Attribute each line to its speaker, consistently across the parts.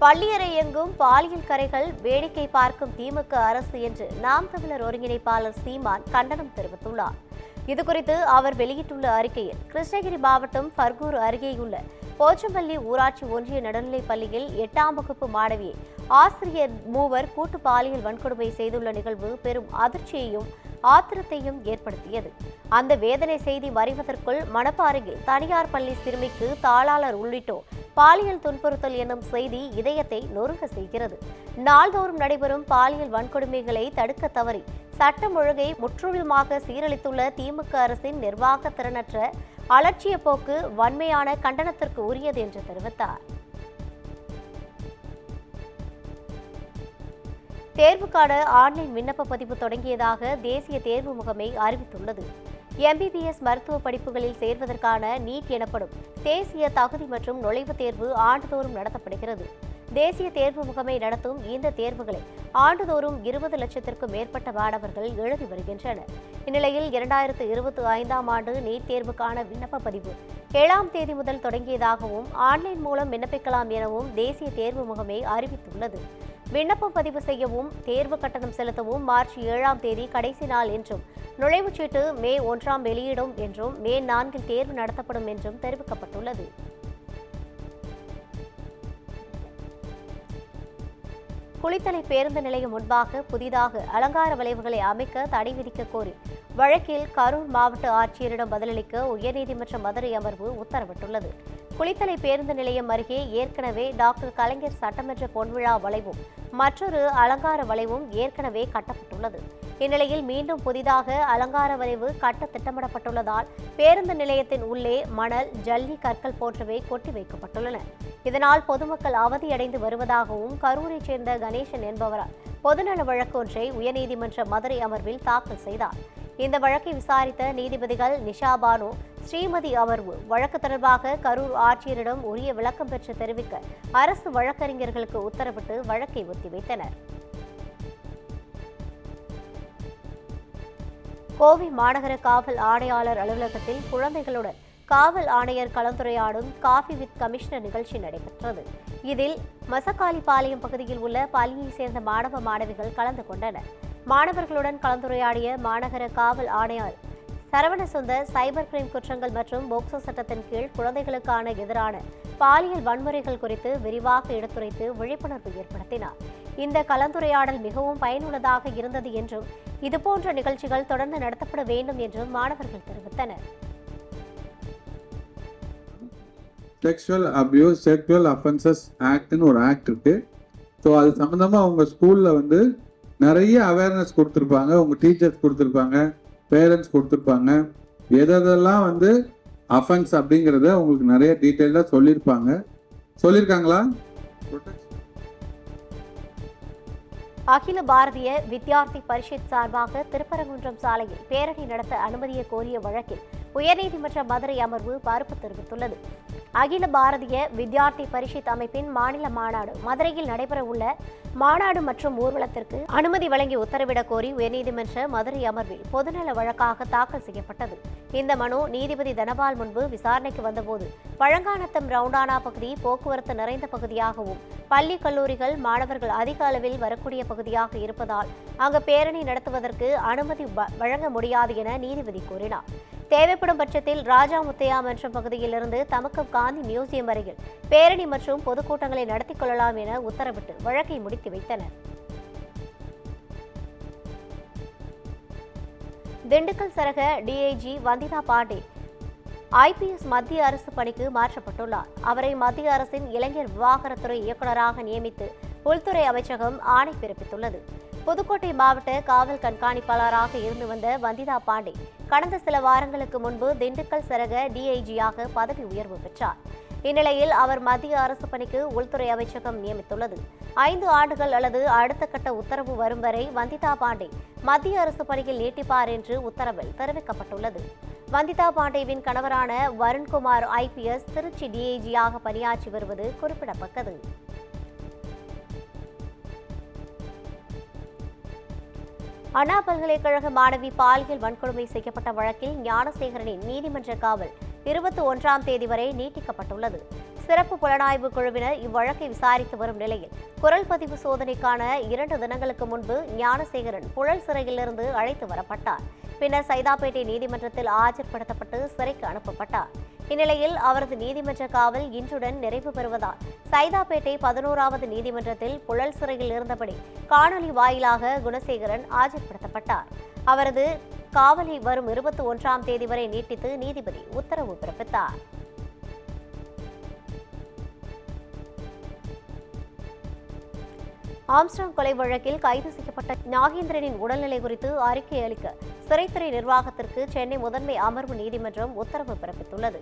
Speaker 1: பள்ளியறை எங்கும் பாலியல் கரைகள் வேடிக்கை பார்க்கும் திமுக அரசு என்று நாம் தமிழர் ஒருங்கிணைப்பாளர் சீமான் கண்டனம் தெரிவித்துள்ளார். இதுகுறித்து அவர் வெளியிட்டுள்ள அறிக்கையில், கிருஷ்ணகிரி மாவட்டம் பர்கூர் அருகேயுள்ள போச்சம்பள்ளி ஊராட்சி ஒன்றிய நடுநிலைப் பள்ளியில் 8ஆம் வகுப்பு மாணவியை ஆசிரியர் மூவர் கூட்டு பாலியல் வன்கொடுமை செய்துள்ள நிகழ்வு பெரும் அதிர்ச்சியையும் ஆத்திரத்தையும் ஏற்படுத்தியது. அந்த வேதனை செய்தி மறைவதற்குள் மணப்பாறையில் தனியார் பள்ளி சிறுமிக்கு தாளாளர் உள்ளிட்டோர் பாலியல் துன்புறுத்தல் என்னும் செய்தி இதயத்தை நொறுங்க செய்கிறது. நாள்தோறும் நடைபெறும் பாலியல் வன்கொடுமைகளை தடுக்க தவறி சட்டம் ஒழுங்கை முற்றிலுமாக சீரழித்துள்ள திமுக அரசின் நிர்வாக திறனற்ற அலட்சிய போக்கு வன்மையான கண்டனத்திற்கு உரியது என்று தெரிவித்தார். தேர்வுக்கான ஆன்லைன் விண்ணப்ப பதிவு தொடங்கியதாக தேசிய தேர்வு முகமை அறிவித்துள்ளது. MBBS மருத்துவ படிப்புகளில் சேர்வதற்கான நீட் எனப்படும் தேசிய தகுதி மற்றும் நுழைவுத் தேர்வு ஆண்டுதோறும் நடத்தப்படுகிறது. தேசிய தேர்வு முகமை நடத்தும் இந்த தேர்வுகளை ஆண்டுதோறும் 20 லட்சத்திற்கும் மேற்பட்ட மாணவர்கள் எழுதி வருகின்றனர். இந்நிலையில் 2025ஆம் ஆண்டு நீட் தேர்வுக்கான விண்ணப்ப பதிவு 7ஆம் தேதி முதல் தொடங்கியதாகவும் ஆன்லைன் மூலம் விண்ணப்பிக்கலாம் எனவும் தேசிய தேர்வு முகமை அறிவித்துள்ளது. விண்ணப்பம் பதிவு செய்யவும் தேர்வு கட்டணம் செலுத்தவும் மார்ச் 7ஆம் தேதி கடைசி நாள் என்றும், நுழைவுச்சீட்டு மே 1ஆம் வெளியிடும் என்றும், மே 4இல் தேர்வு நடத்தப்படும் என்றும் தெரிவிக்கப்பட்டுள்ளது. குளித்தலை பேருந்து நிலையம் முன்பாக புதிதாக அலங்கார வளைவுகளை அமைக்க தடை விதிக்க கோரி வழக்கில் கரூர் மாவட்ட ஆட்சியரிடம் பதிலளிக்க உயர்நீதிமன்ற மதுரை அமர்வு உத்தரவிட்டுள்ளது. குளித்தலை பேருந்து நிலையம் அருகே ஏற்கனவே டாக்டர் கலைஞர் சட்டமன்ற பொன்விழா வளைவும் மற்றொரு அலங்கார வளைவும் ஏற்கனவே கட்டப்பட்டுள்ளது. இந்நிலையில் மீண்டும் புதிதாக அலங்கார வளைவு கட்ட திட்டமிடப்பட்டுள்ளதால் பேருந்து நிலையத்தின் உள்ளே மணல், ஜல்லி, கற்கள் போன்றவை கொட்டி வைக்கப்பட்டுள்ளன. இதனால் பொதுமக்கள் அவதியடைந்து வருவதாகவும் கரூரைச் சேர்ந்த கணேசன் என்பவரால் பொதுநல வழக்கு ஒன்றை உயர்நீதிமன்ற மதுரை அமர்வில் தாக்கல் செய்தார். இந்த வழக்கை விசாரித்த நீதிபதிகள் நிஷா பானு, ஸ்ரீமதி அமர்வு வழக்கு தொடர்பாக கரூர் ஆட்சியரிடம் உரிய விளக்கம் பெற்று தெரிவிக்க அரசு வழக்கறிஞர்களுக்கு உத்தரவிட்டு வழக்கை ஒத்திவைத்தனர். கோவை மாநகர காவல் ஆணையாளர் அலுவலகத்தில் குழந்தைகளுடன் காவல் ஆணையர் கலந்துரையாடும் காஃபி வித் கமிஷனர் நிகழ்ச்சி நடைபெற்றது. இதில் மசக்காளிப்பாளையம் பகுதியில் உள்ள பள்ளியைச் சேர்ந்த மாணவ மாணவிகள் கலந்து கொண்டனர். மாணவர்களுடன் கலந்துரையாடிய மாநகர காவல் ஆணையர் சரவணசுந்தர் சைபர் கிரைம் குற்றங்கள் மற்றும் போக்சோ சட்டத்தின் கீழ் குழந்தைகளுக்கான எதிரான பாலியல் வன்முறைகள் குறித்து விரிவாக எடுத்துரைத்து விழிப்புணர்வு ஏற்படுத்தினார். இந்த கலந்துரையாடல் மிகவும் பயனுள்ளதாக இருந்தது என்றும், இதுபோன்ற நிகழ்ச்சிகள் தொடர்ந்து நடத்தப்பட வேண்டும் என்றும் மாணவர்கள் தெரிவித்தனர்.
Speaker 2: செக்ஷுவல் அபியூஸ் செக்ஷுவல் அஃபென்சஸ் ஆக்ட்னு ஒரு ஆக்ட் இருக்கு. ஸோ அது சம்மந்தமாக உங்கள் ஸ்கூலில் நிறைய அவேர்னஸ் கொடுத்துருப்பாங்க, உங்கள் டீச்சர்ஸ் கொடுத்துருப்பாங்க, பேரண்ட்ஸ் கொடுத்துருப்பாங்க. எதெல்லாம் அஃபென்ஸ் அப்படிங்கிறத உங்களுக்கு நிறைய டீட்டெயிலாக சொல்லியிருக்காங்களா?
Speaker 1: அகில பாரதிய வித்யார்த்தி பரிஷத் சார்பாக திருப்பரங்குன்றம் சாலையில் பேரணி நடத்த அனுமதியை கோரிய வழக்கில் உயர்நீதிமன்ற மதுரை அமர்வு மறுப்பு தெரிவித்துள்ளது. அகில பாரதிய வித்யார்த்தி பரிஷத் அமைப்பின் மாநில மாநாடு மதுரையில் நடைபெறவுள்ள மாநாடு மற்றும் ஊர்வலத்திற்கு அனுமதி வழங்கி உத்தரவிடக் கோரி உயர்நீதிமன்ற மதுரை அமர்வில் பொதுநல வழக்காக தாக்கல் செய்யப்பட்டது. இந்த மனு நீதிபதி தனபால் முன்பு விசாரணைக்கு வந்தபோது பழங்கானத்தம் ரவுண்டானா பகுதி போக்குவரத்து நிறைந்த பகுதியாகவும் பள்ளி, கல்லூரிகள், மாணவர்கள் அதிக அளவில் வரக்கூடிய பகுதியாக இருப்பதால் அங்கு பேரணி நடத்துவதற்கு அனுமதி வழங்க முடியாது என நீதிபதி கூறினார். தேவைப்படும் பட்சத்தில் ராஜா முத்தையா மன்றம் பகுதியிலிருந்து தமக்கம் காந்தி மியூசியம் வரையில் பேரணி மற்றும் பொதுக்கூட்டங்களை நடத்திக் கொள்ளலாம் என உத்தரவிட்டு வழக்கை முடித்து வைத்தனர். திண்டுக்கல் சரக டிஐஜி வந்திதா பாண்டே IPS மத்திய அரசு பணிக்கு மாற்றப்பட்டுள்ளார். அவரை மத்திய அரசின் இளைஞர் விவகாரத்துறை இயக்குநராக நியமித்து உள்துறை அமைச்சகம் ஆணை பிறப்பித்துள்ளது. புதுக்கோட்டை மாவட்ட காவல் கண்காணிப்பாளராக இருந்து வந்த வந்திதா பாண்டே கடந்த சில வாரங்களுக்கு முன்பு திண்டுக்கல் சரக டிஐஜியாக பதவி உயர்வு பெற்றார். இந்நிலையில் அவர் மத்திய அரசு பணிக்கு உள்துறை அமைச்சகம் நியமித்துள்ளது. 5 ஆண்டுகள் அல்லது அடுத்த கட்ட உத்தரவு வரும் வரை வந்திதா பாண்டே மத்திய அரசு பணியில் நீட்டிப்பார் என்று உத்தரவில் தெரிவிக்கப்பட்டுள்ளது. வந்திதா பாண்டேவின் கணவரான வருண்குமார் IPS திருச்சி டிஐஜியாக பணியாற்றி வருவது குறிப்பிடத்தக்கது. அண்ணா பல்கலைக்கழக மாணவி பாலியல் வன்கொடுமை செய்யப்பட்ட வழக்கில் ஞானசேகரனின் நீதிமன்ற காவல் 21ஆம் தேதி வரை நீட்டிக்கப்பட்டுள்ளது. சிறப்பு புலனாய்வு குழுவினர் இவ்வழக்கை விசாரித்து வரும் நிலையில் குரல் பதிவு சோதனைக்கான 2 தினங்களுக்கு முன்பு ஞானசேகரன் புழல் சிறையிலிருந்து அழைத்து வரப்பட்டார். பின்னர் சைதாப்பேட்டை நீதிமன்றத்தில் ஆஜர்படுத்தப்பட்டு சிறைக்கு அனுப்பப்பட்டார். இந்நிலையில் அவரது நீதிமன்ற காவல் இன்றுடன் நிறைவு பெறுவதால் சைதாப்பேட்டை 11வது நீதிமன்றத்தில் புழல் சிறையில் இருந்தபடி காணொலி வாயிலாக குணசேகரன் ஆஜர்படுத்தப்பட்டார். அவரது காவலை வரும் 21ஆம் தேதி வரை நீட்டித்து நீதிபதி உத்தரவு பிறப்பித்தார். ஆம்ஸ்ட்ராங் கொலை வழக்கில் கைது செய்யப்பட்ட நாகேந்திரனின் உடல்நிலை குறித்து அறிக்கை அளிக்க சிறைத்துறை நிர்வாகத்திற்கு சென்னை முதன்மை அமர்வு நீதிமன்றம் உத்தரவு பிறப்பித்துள்ளது.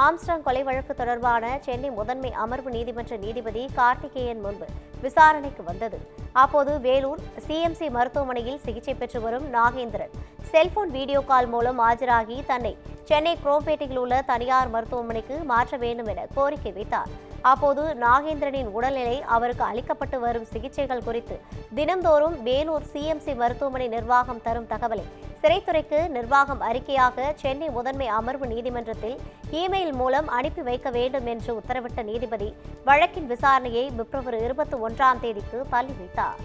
Speaker 1: ஆம்ஸ்ட்ராங் கொலை வழக்கு தொடர்பான சென்னை முதன்மை அமர்வு நீதிமன்ற நீதிபதி கார்த்திகேயன் முன்பு விசாரணைக்கு வந்தது. அப்போது வேலூர் சிஎம்சி மருத்துவமனையில் சிகிச்சை பெற்று வரும் நாகேந்திரன் செல்போன் வீடியோ கால் மூலம் ஆஜராகி தன்னை சென்னை குரோம்பேட்டையில் உள்ள தனியார் மருத்துவமனைக்கு மாற்ற வேண்டும் என கோரிக்கை வைத்தார். அப்போது நாகேந்திரனின் உடல்நிலை, அவருக்கு அளிக்கப்பட்டு வரும் சிகிச்சைகள் குறித்து தினந்தோறும் வேலூர் சிஎம்சி மருத்துவமனை நிர்வாகம் தரும் தகவலை சிறைத்துறைக்கு நிர்வாகம் அறிக்கையாக சென்னை முதன்மை அமர்வு நீதிமன்றத்தில் இமெயில் மூலம் அனுப்பி வைக்க வேண்டும் என்று உத்தரவிட்ட நீதிபதி வழக்கின் விசாரணையை பிப்ரவரி 21ஆம் தேதிக்கு தள்ளி வைத்தார்.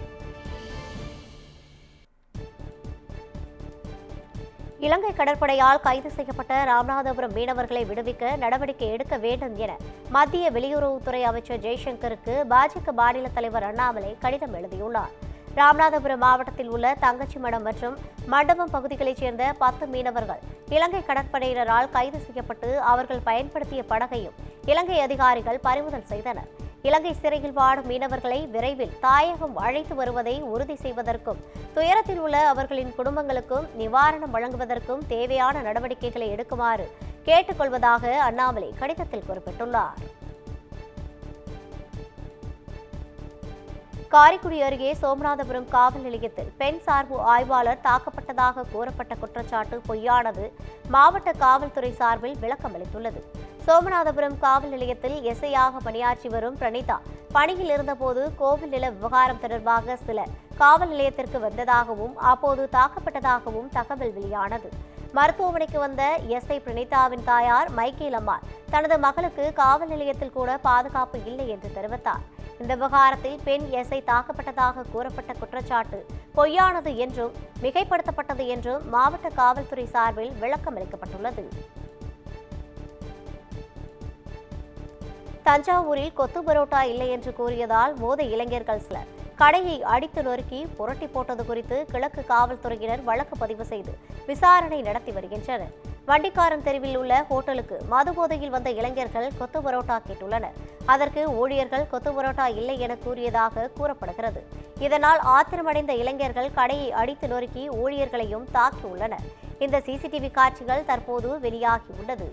Speaker 1: இலங்கை கடற்படையால் கைது செய்யப்பட்ட ராமநாதபுரம் மீனவர்களை விடுவிக்க நடவடிக்கை எடுக்க வேண்டும் என மத்திய வெளியுறவுத்துறை அமைச்சர் ஜெய்சங்கருக்கு பாஜக மாநில தலைவர் அண்ணாமலை கடிதம் எழுதியுள்ளார். ராமநாதபுரம் மாவட்டத்தில் உள்ள தங்கச்சிமடம் மற்றும் மண்டபம் பகுதிகளைச் சேர்ந்த 10 மீனவர்கள் இலங்கை கடற்படையினரால் கைது செய்யப்பட்டு அவர்கள் பயன்படுத்திய படகையும் இலங்கை அதிகாரிகள் பறிமுதல் செய்தனர். இலங்கை சிறையில் வாடும் மீனவர்களை விரைவில் தாயகம் அழைத்து வருவதை உறுதி செய்வதற்கும் துயரத்தில் உள்ள அவர்களின் குடும்பங்களுக்கும் நிவாரணம் வழங்குவதற்கும் தேவையான நடவடிக்கைகளை எடுக்குமாறு கேட்டுக்கொள்வதாக அண்ணாமலை கடிதத்தில் குறிப்பிட்டுள்ளார். காரைக்குடி அருகே சோமநாதபுரம் காவல் நிலையத்தில் பெண் சார்பு ஆய்வாளர் தாக்கப்பட்டதாக கூறப்பட்ட குற்றச்சாட்டு பொய்யானது மாவட்ட காவல்துறை சார்பில் விளக்கம் அளித்துள்ளது. சோமநாதபுரம் காவல் நிலையத்தில் எஸ்ஐயாக பணியாற்றி வரும் பிரணீதா பணியில் இருந்தபோது கோவில் நில விவகாரம் தொடர்பாக சிலர் காவல் நிலையத்திற்கு வந்ததாகவும் அப்போது தாக்கப்பட்டதாகவும் தகவல் வெளியானது. மருத்துவமனைக்கு வந்த எஸ்ஐ பிரணீதாவின் தாயார் மைக்கேல் அம்மாள் தனது மகளுக்கு காவல் நிலையத்தில் கூட பாதுகாப்பு இல்லை என்று தெரிவித்தார். இந்த விவகாரத்தில் பெண் எஸ்ஐ தாக்கப்பட்டதாக கூறப்பட்ட குற்றச்சாட்டு பொய்யானது என்றும் மிகைப்படுத்தப்பட்டது என்றும் மாவட்ட காவல்துறை சார்பில் விளக்கம் அளிக்கப்பட்டுள்ளது. தஞ்சாவூரில் கொத்து பரோட்டா இல்லை என்று கூறியதால் மோத இளைஞர்கள் சிலர் கடையை அடித்து நொறுக்கி புரட்டி போட்டது குறித்து கிழக்கு காவல்துறையினர் வழக்கு பதிவு செய்து விசாரணை நடத்தி வருகின்றனர். வண்டிக்காரன் தெருவில் உள்ள ஹோட்டலுக்கு மது போதையில் வந்த இளைஞர்கள் கொத்து பரோட்டா கேட்டுள்ளனர். அதற்கு ஊழியர்கள் கொத்து பரோட்டா இல்லை என கூறியதாக கூறப்படுகிறது. இதனால் ஆத்திரமடைந்த இளைஞர்கள் கடையை அடித்து நொறுக்கி ஊழியர்களையும் தாக்கியுள்ளனர். இந்த சிசிடிவி காட்சிகள் தற்போது வெளியாகியுள்ளது.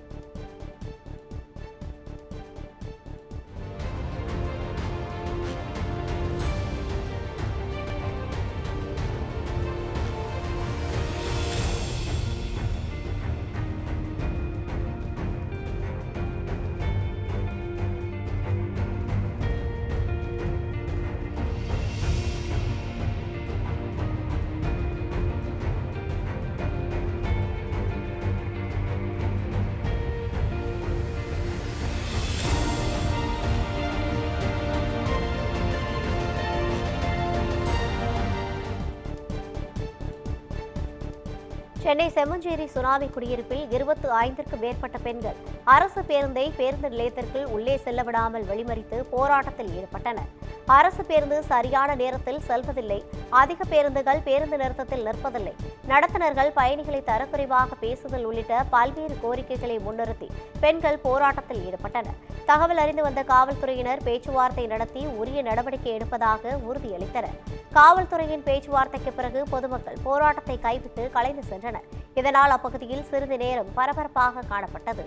Speaker 1: சென்னை செம்மஞ்சேரி சுனாமி குடியிருப்பில் 25க்கும் மேற்பட்ட பெண்கள் அரசு பேருந்தை பேருந்து நிலையத்திற்குள் உள்ளே செல்ல விடாமல் வழிமறித்து போராட்டத்தில் ஈடுபட்டனர். அரசு பேருந்து சரியான நேரத்தில் செல்வதில்லை, அதிக பேருந்துகள் பேருந்து நிறுத்தத்தில் நிற்பதில்லை, நடத்துனர்கள் பயணிகளை தரக்குறைவாக பேசுதல் உள்ளிட்ட பல்வேறு கோரிக்கைகளை முன்னிறுத்தி பெண்கள் போராட்டத்தில் ஈடுபட்டனர். தகவல் அறிந்து வந்த காவல்துறையினர் பேச்சுவார்த்தை நடத்தி உரிய நடவடிக்கை எடுப்பதாக உறுதியளித்தனர். காவல்துறையின் பேச்சுவார்த்தைக்கு பிறகு பொதுமக்கள் போராட்டத்தை கைவிட்டு கலைந்து சென்றனர். இதனால் அப்பகுதியில் சிறிது நேரம் பரபரப்பாக காணப்பட்டது.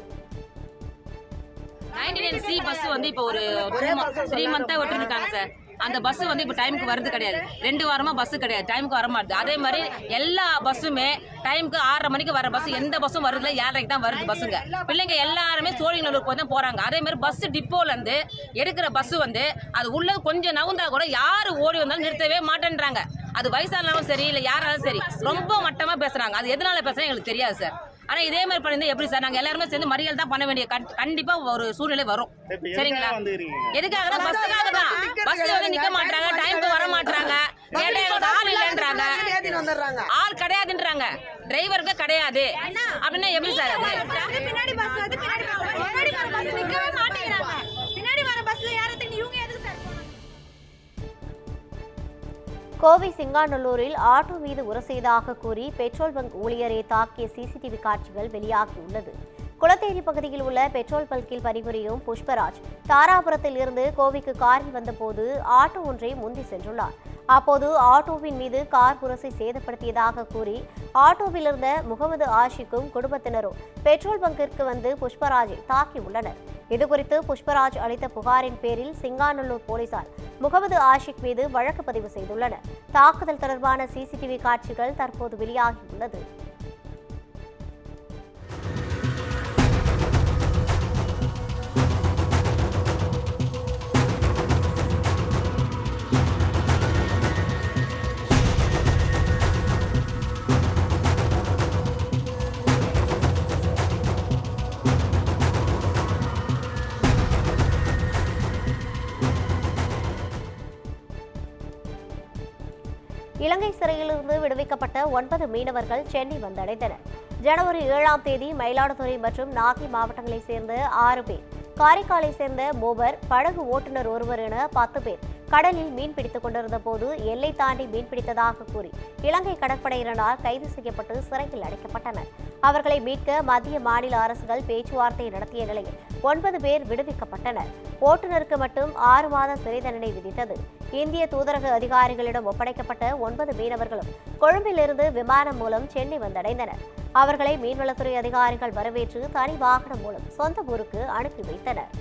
Speaker 3: 99C பஸ் வந்து இப்போ ஒரு 3 மந்த்தா விட்டுருக்காங்க சார். அந்த பஸ் வந்து இப்போ டைமுக்கு வருது கிடையாது. 2 வாரமா பஸ் கிடையாது, டைமுக்கு வர மாட்டுது. அதே மாதிரி எல்லா பஸ்ஸுமே டைமுக்கு 6:30 மணிக்கு வர பஸ் எந்த பஸ்ஸும் வருதுல, 7:30க்கு தான் வருது பஸ்ஸுங்க. பிள்ளைங்க எல்லாருமே சோழிநல்லூருக்கு போய் தான் போறாங்க. அதே மாதிரி பஸ் டிப்போல இருந்து எடுக்கிற பஸ் வந்து அது உள்ள கொஞ்சம் நவுந்தா கூட யாரு ஓடி வந்தாலும் நிறுத்தவே மாட்டேன்றாங்க. அது வயசானாலும் சரி இல்லை யாராலும் சரி ரொம்ப மட்டமா பேசுறாங்க. அது எதனால பேசுறாங்க எங்களுக்கு தெரியாது சார். ஆனா இதே மாதிரி பண்ணிருந்தா எப்படி சார்? நாங்க எல்லாருமே சேர்ந்து மறியல் தான் பண்ண வேண்டிய கண்டிப்பா ஒரு சூழ்நிலை வரும். சரிங்களா? எதுக்காக? பஸ்ஸுக்காக தான். பஸ் வந்து நிக்க மாட்டாங்க, டைமுக்கு வர மாட்டாங்க, கேட்டா எங்களுக்கு ஆள் இல்லைன்றாங்க, ஆள் கிடையாதுன்றாங்க, டிரைவருக்கு கிடையாது அப்படின்னா எப்படி சார் அது?
Speaker 4: பின்னாடி பஸ் வந்து பின்னாடி வர பஸ் நிக்கவே மாட்டேங்கிறாங்க. பின்னாடி வர பஸ்ல யாரத்துக்கு இவங்க எதுக்கு சார்?
Speaker 1: கோவை சிங்காநல்லூரில் ஆட்டோ மீது உரசியதாக கூறி பெட்ரோல் பங்க் ஊழியரை தாக்கிய சிசிடிவி காட்சிகள் வெளியாகியுள்ளது. குளத்தேரி பகுதியில் உள்ள பெட்ரோல் பங்கில் பணிபுரியும் புஷ்பராஜ் தாராபுரத்தில் இருந்து கோவைக்கு காரில் வந்தபோது ஆட்டோ ஒன்றை முந்தி சென்றுள்ளார். அப்போது ஆட்டோவின் மீது கார் உரசி சேதப்படுத்தியதாக கூறி ஆட்டோவில் இருந்த முகமது ஆஷிக்கும் குடும்பத்தினரும் பெட்ரோல் பங்கிற்கு வந்து புஷ்பராஜை தாக்கியுள்ளனர். இதுகுறித்து புஷ்பராஜ் அளித்த புகாரின் பேரில் சிங்காநல்லூர் போலீசார் முகமது ஆஷிக் மீது வழக்கு பதிவு செய்துள்ளனர். தாக்குதல் தொடர்பான சிசிடிவி காட்சிகள் தற்போது வெளியாகியுள்ளது. இலங்கை சிறையிலிருந்து விடுவிக்கப்பட்ட 9 மீனவர்கள் சென்னை வந்தடைந்தனர். ஜனவரி 7ஆம் தேதி மயிலாடுதுறை மற்றும் நாகை மாவட்டங்களைச் சேர்ந்த 6 பேர், காரைக்காலை சேர்ந்த மூவர், படகு ஓட்டுநர் ஒருவர் என 10 பேர் கடலில் மீன்பிடித்துக் கொண்டிருந்த போது எல்லை தாண்டி மீன்பிடித்ததாக கூறி இலங்கை கடற்படையினரால் கைது செய்யப்பட்டு சிறையில் அடைக்கப்பட்டனர். அவர்களை மீட்க மத்திய மாநில அரசுகள் பேச்சுவார்த்தை நடத்திய நிலையில் 9 பேர் விடுவிக்கப்பட்டனர். ஓட்டுநருக்கு மட்டும் 6 மாத சிறை தண்டனை விதித்தது. இந்திய தூதரக அதிகாரிகளிடம் ஒப்படைக்கப்பட்ட 9 மீனவர்களும் கொழும்பிலிருந்து விமானம் மூலம் சென்னை வந்தடைந்தனர். அவர்களை மீன்வளத்துறை அதிகாரிகள் வரவேற்று தனி வாகனம் மூலம் சொந்த ஊருக்கு அனுப்பி வைத்தனர்.